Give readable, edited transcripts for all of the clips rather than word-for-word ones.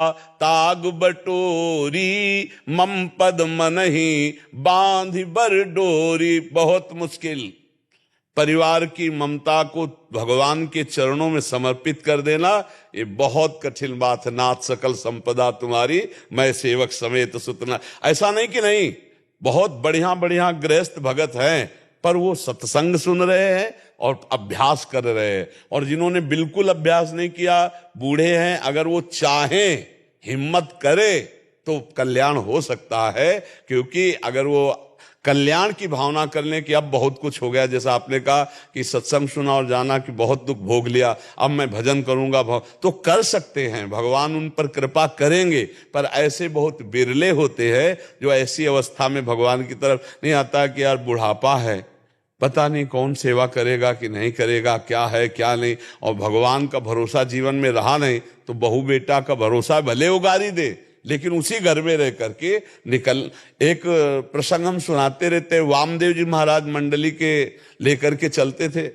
ताग बटोरी मम पद मनहि बांध बर डोरी। बहुत मुश्किल, परिवार की ममता को भगवान के चरणों में समर्पित कर देना, ये बहुत कठिन बात है। नाथ सकल संपदा तुम्हारी, मैं सेवक समेत सुतना। ऐसा नहीं कि नहीं, बहुत बढ़िया बढ़िया गृहस्थ भगत हैं, पर वो सत्संग सुन रहे हैं और अभ्यास कर रहे हैं। और जिन्होंने बिल्कुल अभ्यास नहीं किया, बूढ़े हैं, अगर वो चाहें, हिम्मत करे, तो कल्याण हो सकता है। क्योंकि अगर वो कल्याण की भावना करने की, अब बहुत कुछ हो गया, जैसा आपने कहा कि सत्संग सुना और जाना कि बहुत दुख भोग लिया, अब मैं भजन करूंगा, तो कर सकते हैं, भगवान उन पर कृपा करेंगे। पर ऐसे बहुत बिरले होते हैं जो ऐसी अवस्था में भगवान की तरफ नहीं आता कि यार बुढ़ापा है, पता नहीं कौन सेवा करेगा कि नहीं करेगा, क्या है क्या नहीं, और भगवान का भरोसा जीवन में रहा नहीं, तो बहू बेटा का भरोसा भले उगारी दे, लेकिन उसी घर में रह करके निकल। एक प्रसंग हम सुनाते रहते, वामदेव जी महाराज मंडली के लेकर के चलते थे।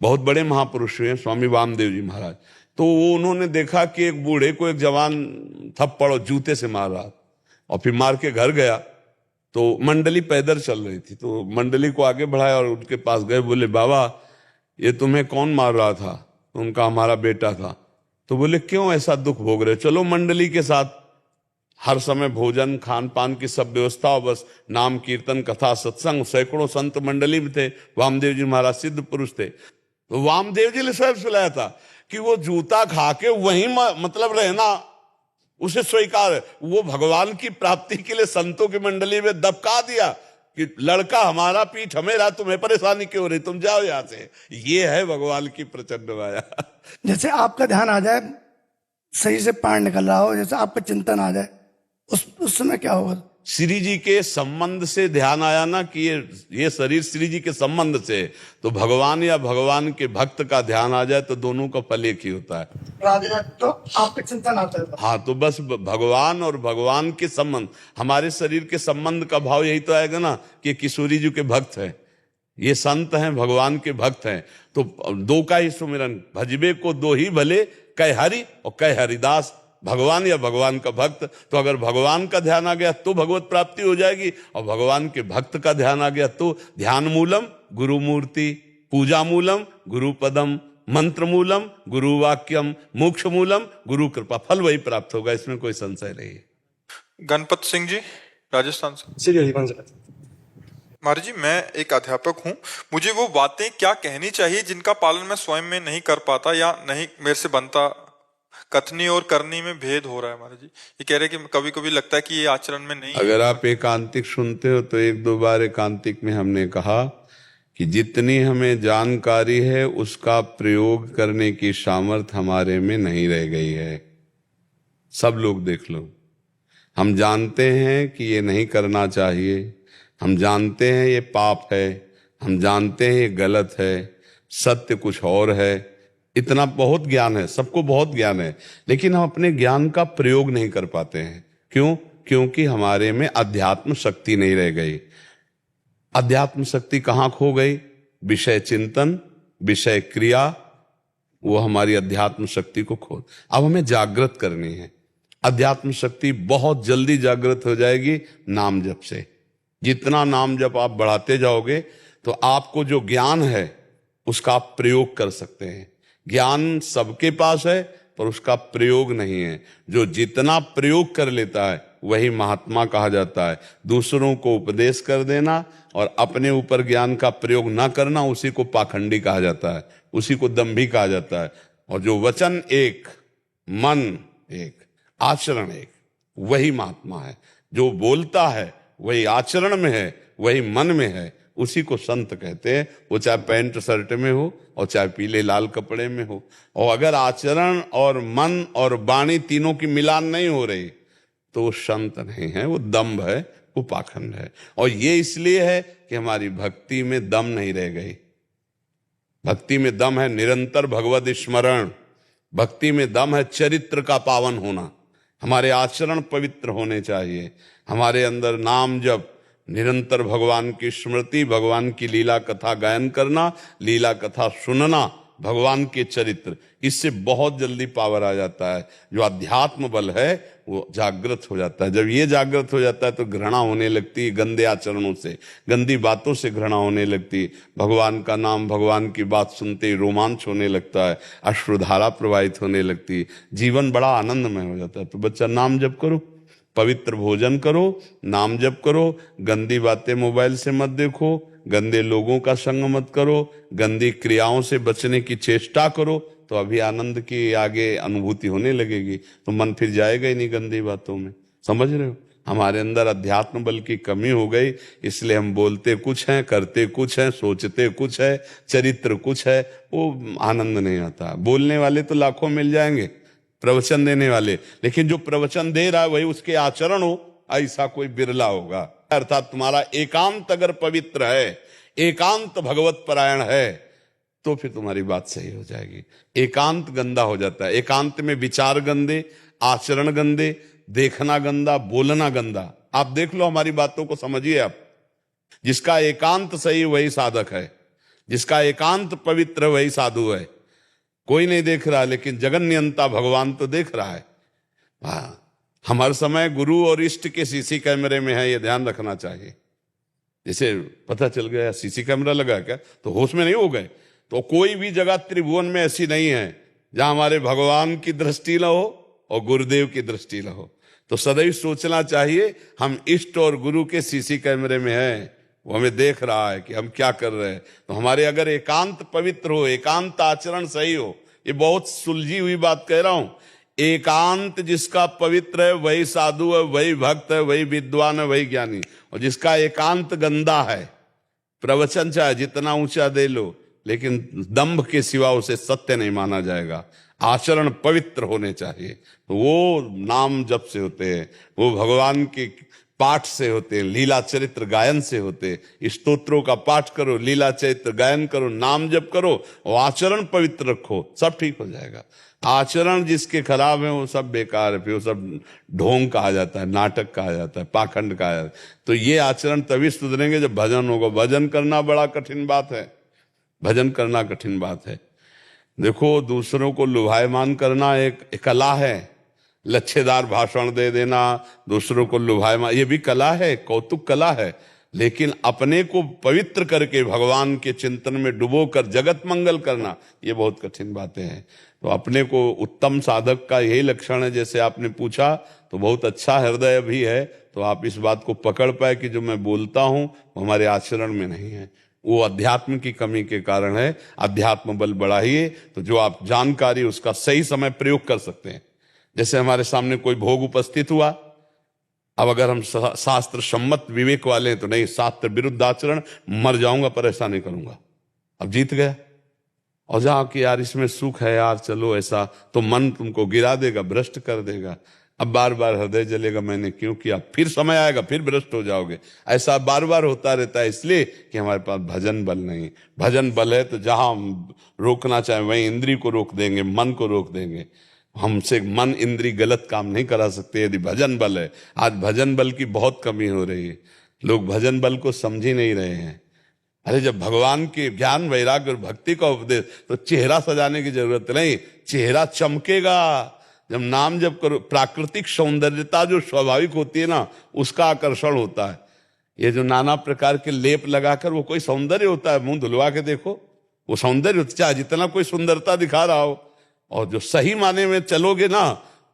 बहुत बड़े महापुरुष हुए स्वामी वामदेव जी महाराज। तो वो उन्होंने देखा कि एक बूढ़े को एक जवान थप्पड़ और जूते से मार रहा, और फिर मार के घर गया। तो मंडली पैदल चल रही थी, तो मंडली को आगे बढ़ाया और उनके पास गए, बोले बाबा ये तुम्हें कौन मार रहा था? तो उनका हमारा बेटा था। तो बोले क्यों ऐसा दुख भोग रहे? चलो मंडली के साथ, हर समय भोजन खान पान की सब व्यवस्था, और बस नाम कीर्तन कथा सत्संग, सैकड़ों संत मंडली में थे। वामदेव जी महाराज सिद्ध पुरुष थे। तो वामदेव जी ने स्वयं सुनाया था कि वो जूता खा के वहीं मतलब रहना उसे स्वीकार है। वो भगवान की प्राप्ति के लिए संतों की मंडली में दबका दिया कि लड़का हमारा पीठ हमें, तुम्हें परेशानी क्यों हो रही, तुम जाओ यहां से। ये है भगवान की प्रचंड माया। जैसे आपका ध्यान आ जाए, सही से पार निकल रहा हो, जैसे आपका चिंतन आ जाए, उस समय क्या होगा? श्री जी के संबंध से ध्यान आया ना कि ये शरीर श्री जी के संबंध से, तो भगवान या भगवान के भक्त का ध्यान आ जाए तो दोनों का फल एक ही होता है। तो आपका चिंतन आता है। हाँ, तो बस भगवान और भगवान के संबंध, हमारे शरीर के संबंध का भाव यही तो आएगा ना कि किशोरी जी के भक्त हैं, ये संत हैं, भगवान के भक्त हैं। तो दो का ही सुमिरन, भजबे को दो ही भले, कह हरि और कह हरिदास, भगवान या भगवान का भक्त। तो अगर भगवान का ध्यान आ गया तो भगवत प्राप्ति हो जाएगी, और भगवान के भक्त का ध्यान आ गया तो ध्यान मूलम गुरु मूर्ति, पूजा मूलम गुरु पदम, मंत्र मूलम गुरु वाक्यम, मोक्ष मूलम गुरु कृपा, फल वही प्राप्त होगा, इसमें कोई संशय नहीं है। गणपत सिंह जी राजस्थान से। श्री हरिवंश महाराज जी, मैं एक अध्यापक हूँ, मुझे वो बातें क्या कहनी चाहिए जिनका पालन मैं स्वयं में नहीं कर पाता या नहीं मेरे से बनता, कथनी और करनी में भेद हो रहा है। महाराज जी ये कह रहे कि कभी कभी लगता है कि ये आचरण में नहीं। अगर आप एकांतिक सुनते हो तो एक दो बार एकांतिक में हमने कहा कि जितनी हमें जानकारी है उसका प्रयोग करने की सामर्थ्य हमारे में नहीं रह गई है। सब लोग देख लो, हम जानते हैं कि ये नहीं करना चाहिए, हम जानते हैं ये पाप है, हम जानते हैं ये गलत है, सत्य कुछ और है, इतना बहुत ज्ञान है, सबको बहुत ज्ञान है, लेकिन हम अपने ज्ञान का प्रयोग नहीं कर पाते हैं। क्यों? क्योंकि हमारे में अध्यात्म शक्ति नहीं रह गई। अध्यात्म शक्ति कहाँ खो गई? विषय चिंतन, विषय क्रिया, वो हमारी अध्यात्म शक्ति को खो। अब हमें जागृत करनी है। अध्यात्म शक्ति बहुत जल्दी जागृत हो जाएगी नाम जप से। जितना नाम जप आप बढ़ाते जाओगे तो आपको जो ज्ञान है उसका आप प्रयोग कर सकते हैं। ज्ञान सबके पास है पर उसका प्रयोग नहीं है। जो जितना प्रयोग कर लेता है वही महात्मा कहा जाता है। दूसरों को उपदेश कर देना और अपने ऊपर ज्ञान का प्रयोग ना करना, उसी को पाखंडी कहा जाता है, उसी को दंभी कहा जाता है। और जो वचन एक, मन एक, आचरण एक, वही महात्मा है। जो बोलता है वही आचरण में है, वही मन में है, उसी को संत कहते हैं। वो चाहे पैंट शर्ट में हो और चाहे पीले लाल कपड़े में हो। और अगर आचरण और मन और वाणी तीनों की मिलान नहीं हो रही तो वो संत नहीं है, वो दंभ है, वो पाखंड है। और ये इसलिए है कि हमारी भक्ति में दम नहीं रह गई। भक्ति में दम है निरंतर भगवत स्मरण, भक्ति में दम है चरित्र का पावन होना। हमारे आचरण पवित्र होने चाहिए, हमारे अंदर नाम जप, निरंतर भगवान की स्मृति, भगवान की लीला कथा गायन करना, लीला कथा सुनना, भगवान के चरित्र, इससे बहुत जल्दी पावर आ जाता है। जो अध्यात्म बल है वो जागृत हो जाता है। जब ये जागृत हो जाता है तो घृणा होने लगती है, गंदे आचरणों से, गंदी बातों से घृणा होने लगती है। भगवान का नाम, भगवान की बात सुनते ही रोमांच होने लगता है, अश्रुधारा प्रवाहित होने लगती है, जीवन बड़ा आनंदमय हो जाता है। तो बच्चा नाम जप करो, पवित्र भोजन करो, नाम जप करो, गंदी बातें मोबाइल से मत देखो, गंदे लोगों का संग मत करो, गंदी क्रियाओं से बचने की चेष्टा करो, तो अभी आनंद की आगे अनुभूति होने लगेगी। तो मन फिर जाएगा ही नहीं गंदी बातों में। समझ रहे हो? हमारे अंदर अध्यात्म बल की कमी हो गई, इसलिए हम बोलते कुछ हैं, करते कुछ हैं, सोचते कुछ है, चरित्र कुछ है, वो आनंद नहीं आता। बोलने वाले तो लाखों मिल जाएंगे, प्रवचन देने वाले, लेकिन जो प्रवचन दे रहा है वही उसके आचरण हो, ऐसा कोई बिरला होगा। अर्थात तुम्हारा एकांत अगर पवित्र है, एकांत भगवत परायण है, तो फिर तुम्हारी बात सही हो जाएगी। एकांत गंदा हो जाता है, एकांत में विचार गंदे, आचरण गंदे, देखना गंदा, बोलना गंदा। आप देख लो, हमारी बातों को समझिए आप। जिसका एकांत सही वही साधक है, जिसका एकांत पवित्र वही साधु है। कोई नहीं देख रहा, लेकिन जगन्यंता भगवान तो देख रहा है। हम हर समय गुरु और इष्ट के सीसी कैमरे में है, ये ध्यान रखना चाहिए। जैसे पता चल गया सीसी कैमरा लगा क्या, तो होश में नहीं हो गए। तो कोई भी जगह त्रिभुवन में ऐसी नहीं है जहां हमारे भगवान की दृष्टि न हो और गुरुदेव की दृष्टि न हो। तो सदैव सोचना चाहिए हम इष्ट और गुरु के सीसी कैमरे में हैं, वो हमें देख रहा है कि हम क्या कर रहे हैं। तो हमारे अगर एकांत पवित्र हो, एकांत आचरण सही हो, ये बहुत सुलझी हुई बात कह रहा हूं। एकांत जिसका पवित्र है वही साधु है, वही भक्त है, वही विद्वान है, वही ज्ञानी। और जिसका एकांत गंदा है, प्रवचन चाहे जितना ऊंचा दे लो, लेकिन दंभ के सिवा उसे सत्य नहीं माना जाएगा। आचरण पवित्र होने चाहिए। तो वो नाम जप से होते हैं, वो भगवान के पाठ से होते हैं, लीला चरित्र गायन से होते हैं। स्तोत्रों का पाठ करो, लीला चरित्र गायन करो, नाम जप करो और आचरण पवित्र रखो, सब ठीक हो जाएगा। आचरण जिसके खराब है वो सब बेकार है, फिर वो सब ढोंग कहा जाता है, नाटक कहा जाता है, पाखंड कहा जाता है। तो ये आचरण तभी सुधरेंगे जब भजन होगा। भजन करना बड़ा कठिन बात है, भजन करना कठिन बात है। देखो, दूसरों को लुभायमान करना एक कला है। लच्छेदार भाषण दे देना, दूसरों को लुभायमान, ये भी कला है, कौतुक कला है। लेकिन अपने को पवित्र करके भगवान के चिंतन में डुबोकर जगत मंगल करना, ये बहुत कठिन बातें हैं। तो अपने को उत्तम साधक का यही लक्षण है। जैसे आपने पूछा तो बहुत अच्छा हृदय भी है, तो आप इस बात को पकड़ पाए कि जो मैं बोलता हूं वो हमारे आचरण में नहीं है, वो अध्यात्म की कमी के कारण है। अध्यात्म बल बढ़ाइए तो जो आप जानकारी उसका सही समय प्रयोग कर सकते हैं। जैसे हमारे सामने कोई भोग उपस्थित हुआ, अब अगर हम शास्त्र सम्मत विवेक वाले हैं तो नहीं, शास्त्र विरुद्ध आचरण, मर जाऊंगा पर ऐसा नहीं करूंगा, अब जीत गया। और जहां कि यार इसमें सुख है यार, चलो ऐसा, तो मन तुमको गिरा देगा, भ्रष्ट कर देगा। अब बार बार हृदय जलेगा, मैंने क्यों किया, फिर समय आएगा फिर भ्रष्ट हो जाओगे। ऐसा बार बार होता रहता है, इसलिए कि हमारे पास भजन बल नहीं। भजन बल है तो जहां हम रोकना चाहें वहीं इंद्री को रोक देंगे, मन को रोक देंगे। हमसे मन इंद्री गलत काम नहीं करा सकते यदि भजन बल है। आज भजन बल की बहुत कमी हो रही है, लोग भजन बल को समझ ही नहीं रहे हैं। अरे जब भगवान के ज्ञान वैराग्य और भक्ति का उपदेश, तो चेहरा सजाने की जरूरत नहीं, चेहरा चमकेगा जब नाम जब करो। प्राकृतिक सौंदर्यता जो स्वाभाविक होती है ना, उसका आकर्षण होता है। ये जो नाना प्रकार के लेप लगाकर, वो कोई सौंदर्य होता है? मुंह धुलवा के देखो, वो सौंदर्य होता है, चाहे जितना कोई सुंदरता दिखा रहा हो। और जो सही माने में चलोगे ना,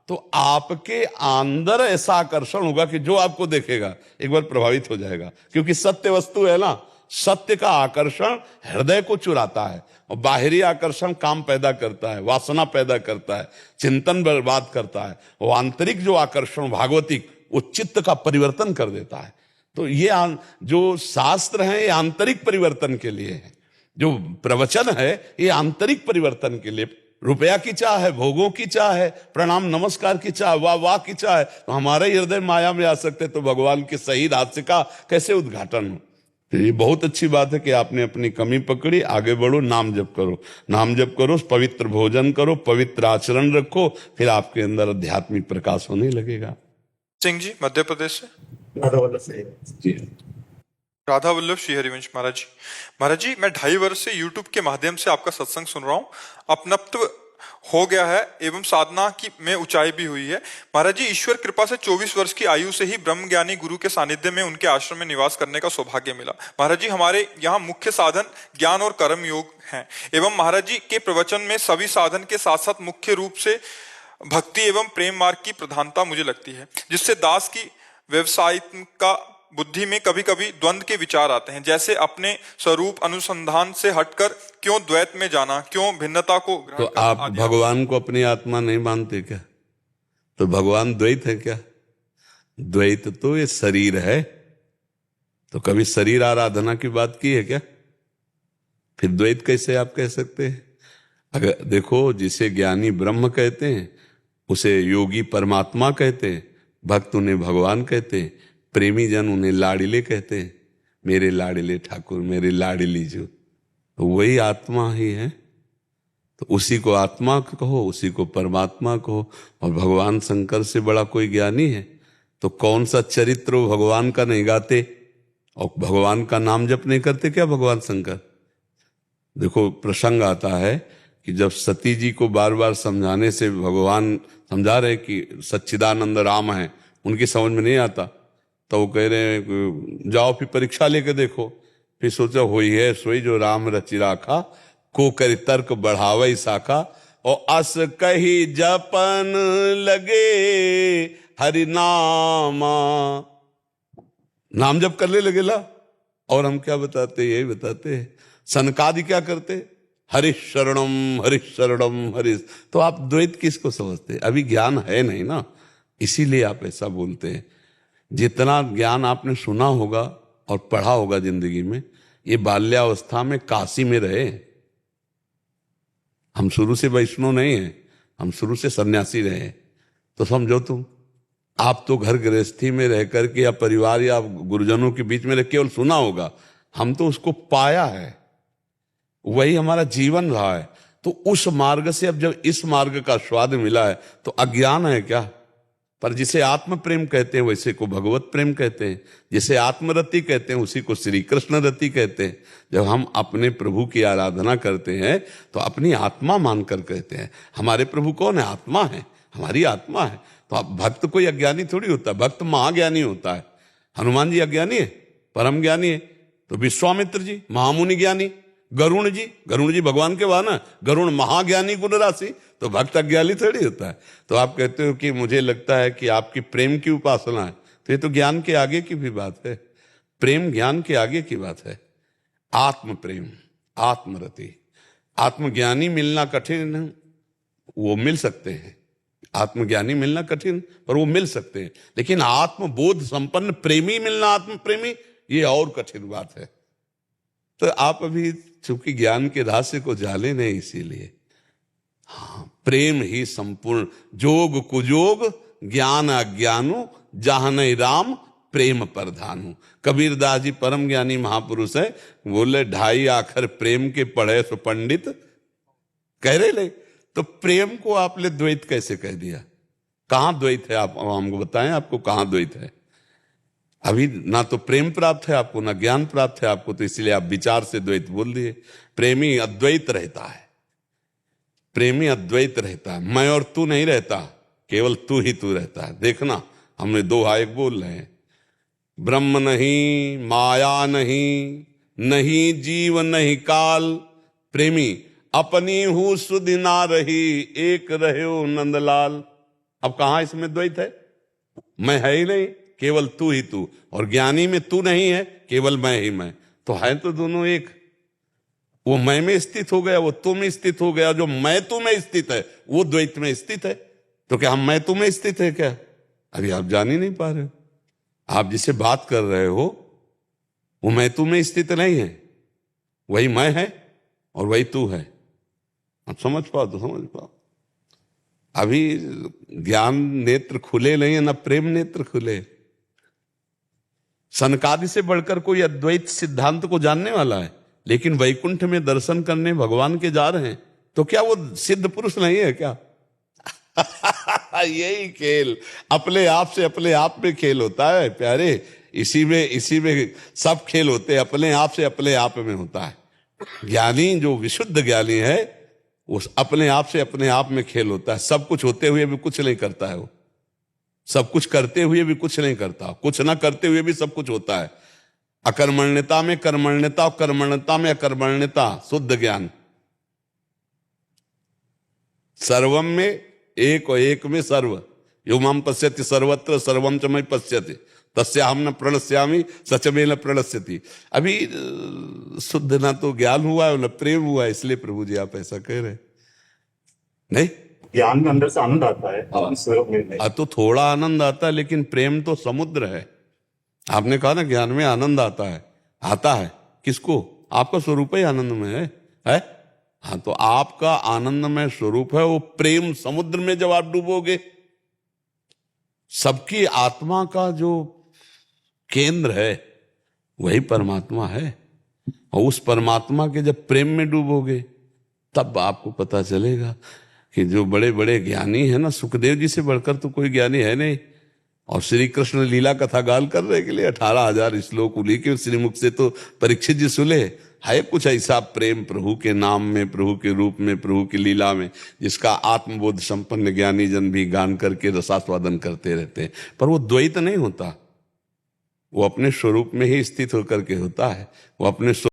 तो आपके अंदर ऐसा आकर्षण होगा कि जो आपको देखेगा एक बार प्रभावित हो जाएगा। क्योंकि सत्य वस्तु है ना, सत्य का आकर्षण हृदय को चुराता है, और बाहरी आकर्षण काम पैदा करता है, वासना पैदा करता है, चिंतन बर्बाद करता है। वो आंतरिक जो आकर्षण भागवतिक, वो चित्त का परिवर्तन कर देता है। तो ये जो शास्त्र है ये आंतरिक परिवर्तन के लिए है, जो प्रवचन है ये आंतरिक परिवर्तन के लिए। रुपया की चाह है, भोगों की चाह है, प्रणाम नमस्कार की चाह, वाह वाह की चाह है, तो हमारे हृदय माया में आ सकते, तो भगवान के सही रहस्य का कैसे उद्घाटन हो। तो ये बहुत अच्छी बात है कि आपने अपनी कमी पकड़ी, आगे बढ़ो, नाम जप करो, नाम जप करो, पवित्र भोजन करो, पवित्र आचरण रखो, फिर आपके अंदर आध्यात्मिक प्रकाश होने लगेगा। सिंह जी, मध्य प्रदेश से। जी। राधा वल्लभ श्री हरिवंश महाराज जी। महाराज जी, मैं 2.5 वर्ष से YouTube के माध्यम से आपका सत्संग सुन रहा हूँ। अपनत्व हो गया है एवं साधना की में ऊंचाई भी हुई है। महाराज जी, ईश्वर कृपा से 24 वर्ष की आयु से ही ब्रह्म ज्ञानी गुरु के सानिध्य में उनके आश्रम में निवास करने का सौभाग्य मिला। महाराज जी, हमारे यहाँ मुख्य साधन ज्ञान और कर्म योग हैं एवं महाराज जी के प्रवचन में सभी साधन के साथ साथ मुख्य रूप से भक्ति एवं प्रेम मार्ग की प्रधानता मुझे लगती है, जिससे दास की व्यवसायिक का बुद्धि में कभी कभी द्वंद्व के विचार आते हैं, जैसे अपने स्वरूप अनुसंधान से हटकर क्यों द्वैत में जाना, क्यों भिन्नता को ग्रहण तो करना आप आदि। भगवान को अपनी आत्मा नहीं मानते क्या? तो भगवान द्वैत है क्या? द्वैत तो ये शरीर है। तो कभी शरीर आराधना की बात की है क्या? फिर द्वैत कैसे आप कह सकते हैं? अगर देखो, जिसे ज्ञानी ब्रह्म कहते हैं उसे योगी परमात्मा कहते हैं, भक्त उन्हें भगवान कहते हैं, प्रेमी जन उन्हें लाडिले कहते हैं। मेरे लाडिले ठाकुर, मेरे लाडिली जो, तो वही आत्मा ही है। तो उसी को आत्मा कहो, उसी को परमात्मा कहो। और भगवान शंकर से बड़ा कोई ज्ञानी है? तो कौन सा चरित्र वो भगवान का नहीं गाते और भगवान का नाम जप नहीं करते क्या भगवान शंकर? देखो, प्रसंग आता है कि जब सती जी को बार बार समझाने से भगवान समझा रहे कि सच्चिदानंद राम है, उनकी समझ में नहीं आता, तो वो कह रहे हैं जाओ फिर परीक्षा लेके देखो। फिर सोचा होई है सोई जो राम रचि राखा, को कर तर्क बढ़ावई शाखा, और अस कही जपन लगे हरि नामा। नाम जप करने लगे ला। और हम क्या बताते? यही बताते हैं। सनकादि क्या करते? हरिश शरणम हरिश शरणम हरिश। तो आप द्वैत किसको समझते? अभी ज्ञान है नहीं ना, इसीलिए आप ऐसा बोलते हैं। जितना ज्ञान आपने सुना होगा और पढ़ा होगा जिंदगी में, ये बाल्यावस्था में काशी में रहे। हम शुरू से वैष्णव नहीं हैं, हम शुरू से सन्यासी रहे। तो समझो तुम, आप तो घर गृहस्थी में रह करके या परिवार या गुरुजनों के बीच में रह केवल सुना होगा, हम तो उसको पाया है, वही हमारा जीवन रहा है। तो उस मार्ग से अब जब इस मार्ग का स्वाद मिला है तो अज्ञान है क्या? पर जिसे आत्म प्रेम कहते हैं वैसे को भगवत प्रेम कहते हैं, जिसे आत्मरति कहते हैं उसी को श्री कृष्ण रति कहते हैं। जब हम अपने प्रभु की आराधना करते हैं तो अपनी आत्मा मानकर कहते हैं। हमारे प्रभु कौन है? आत्मा है, हमारी आत्मा है। तो अब भक्त कोई अज्ञानी थोड़ी होता है, भक्त महाज्ञानी होता है। हनुमान जी अज्ञानी है, परम ज्ञानी है। तो विश्वामित्र जी महामुनि ज्ञानी, गरुण जी भगवान के वाहन, गरुण महाज्ञानी गुण राशि। तो भक्त अज्ञानी थोड़ी होता है। तो आप कहते हो कि मुझे लगता है कि आपकी प्रेम की उपासना है, तो ये तो ज्ञान के आगे की भी बात है। प्रेम ज्ञान के आगे की बात है। आत्म प्रेम, आत्मरति, आत्मज्ञानी मिलना कठिन है, वो मिल सकते हैं। आत्मज्ञानी मिलना कठिन पर वो मिल सकते हैं। लेकिन आत्मबोध संपन्न प्रेमी मिलना, आत्म प्रेमी, ये और कठिन बात है। तो आप अभी चूंकि ज्ञान के रहस्य को जाने नहीं, इसीलिए हाँ, प्रेम ही संपूर्ण जोग कुजोग ज्ञान अज्ञानो जहां राम प्रेम प्रधानु। कबीरदास जी परम ज्ञानी महापुरुष है, बोले 2.5 आखर प्रेम के पढ़े सो पंडित कह रहे ले। तो प्रेम को आपने द्वैत कैसे कह दिया? कहां द्वैत है? आप हमको बताएं, आपको कहां द्वैत है? अभी ना तो प्रेम प्राप्त है आपको, ना ज्ञान प्राप्त है आपको, तो इसलिए आप विचार से द्वैत बोल दिए। प्रेमी अद्वैत रहता है, प्रेमी अद्वैत रहता है। मैं और तू नहीं रहता, केवल तू ही तू रहता है। देखना, हमने 2 हायक बोल रहे हैं, ब्रह्म नहीं, माया नहीं, नहीं जीव नहीं काल, प्रेमी अपनी हूं सुध ना रही, एक रहो नंदलाल। अब कहां इसमें द्वैत है? मैं है ही नहीं, केवल तू ही तू। और ज्ञानी में तू नहीं है, केवल मैं ही मैं। तो है तो दोनों एक। वो मैं में स्थित हो गया, वो तू में स्थित हो गया। जो मैं तू में स्थित है वो द्वैत में स्थित है। तो क्या हम मैं तू में स्थित है क्या? अभी आप जान ही नहीं पा रहे हो। आप जिसे बात कर रहे हो वो मैं तू में स्थित नहीं है, वही मैं है और वही तू है। आप समझ पाओ तो समझ पाओ। अभी ज्ञान नेत्र खुले नहीं है, ना प्रेम नेत्र खुले। सनकादि से बढ़कर कोई अद्वैत सिद्धांत को जानने वाला है, लेकिन वैकुंठ में दर्शन करने भगवान के जा रहे हैं, तो क्या वो सिद्ध पुरुष नहीं है क्या? यही खेल अपने आप से अपने आप में खेल होता है प्यारे। इसी में सब खेल होते हैं, अपने आप में होता है। ज्ञानी जो विशुद्ध ज्ञानी है वो अपने आप में खेल होता है। सब कुछ होते हुए भी कुछ नहीं करता है वो, सब कुछ करते हुए भी कुछ नहीं करता, कुछ ना करते हुए भी सब कुछ होता है। अकर्मण्यता में कर्मण्यता, कर्मण्यता में अकर्मण्यता, शुद्ध ज्ञान। सर्वम में एक और एक में सर्व। यो माम पश्यति सर्वत्र सर्वम च मयि पश्यति तस्याहम न प्रणश्यामि सच में न प्रणश्यति। अभी शुद्ध ना तो ज्ञान हुआ है न प्रेम हुआ है, इसलिए प्रभु जी आप ऐसा कह रहे नहीं। ज्ञान में अंदर से आनंद आता है, स्वरूप में नहीं। तो थोड़ा आनंद आता है, लेकिन प्रेम तो समुद्र है। आपने कहा ना ज्ञान में आनंद आता है किसको? आपका स्वरूप ही आनंद में है? हाँ, तो आपका आनंदमय स्वरूप है, वो प्रेम समुद्र में जब आप डूबोगे, सबकी आत्मा का जो केंद्र है वही परमात्मा है, और उस परमात्मा के जब प्रेम में डूबोगे तब आपको पता चलेगा कि जो बड़े बड़े ज्ञानी है ना, सुखदेव जी से बढ़कर तो कोई ज्ञानी है नहीं। और श्री कृष्ण लीला कथा गाल करने के लिए 18,000 श्लोक उन्हीं के श्रीमुख से तो परीक्षित जी सुने। है कुछ ऐसा प्रेम प्रभु के नाम में, प्रभु के रूप में, प्रभु की लीला में, जिसका आत्मबोध संपन्न ज्ञानी जन भी गान करके रसास्वादन करते रहते हैं। पर वो द्वैत नहीं होता, वो अपने स्वरूप में ही स्थित होकर के होता है। वो अपने